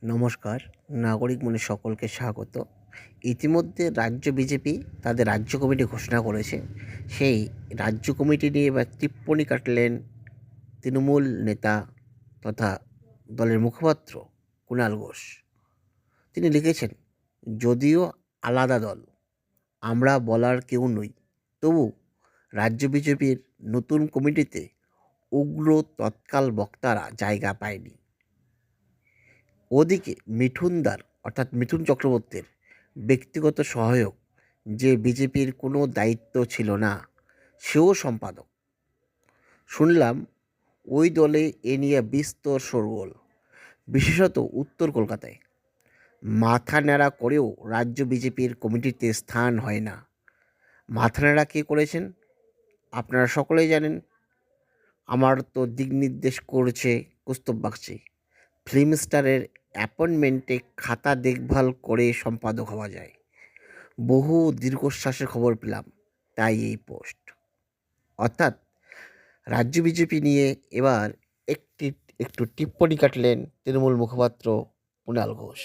নমস্কার। নাগরিক মনে সকলকে স্বাগত। ইতিমধ্যে রাজ্য বিজেপি তাদের রাজ্য কমিটি ঘোষণা করেছে। সেই রাজ্য কমিটি নিয়ে এবার টিপ্পনী কাটলেন তৃণমূল নেতা তথা দলের মুখপাত্র কুণাল ঘোষ। তিনি লিখেছেন, যদিও আলাদা দল, আমরা বলার কেউ নই, তবু রাজ্য বিজেপির নতুন কমিটিতে উগ্র তৎকাল বক্তারা জায়গা পায়নি। ওদিকে মিঠুনদার অর্থাৎ মিঠুন চক্রবর্তীর ব্যক্তিগত সহায়ক, যে বিজেপির কোনো দায়িত্ব ছিল না, সেও সম্পাদক। শুনলাম ওই দলে এ নিয়ে বিস্তর শোরগোল, বিশেষত উত্তর কলকাতায়। মাথা ন্যাড়া করেও রাজ্য বিজেপির কমিটিতে স্থান হয় না। মাথা ন্যাড়া কে করেছেন আপনারা সকলেই জানেন। আমার তো দিক নির্দেশ করছে কৌস্তব বাগচি। ফিল্ম স্টারের অ্যাপয়েন্টমেন্টে খাতা দেখভাল করে সম্পাদক হওয়া যায়। বহু দীর্ঘশ্বাসের খবর পেলাম, তাই এই পোস্ট। অর্থাৎ রাজ্য বিজেপি নিয়ে এবার একটু টিপ্পনী কাটলেন তৃণমূল মুখপাত্র কুণাল ঘোষ।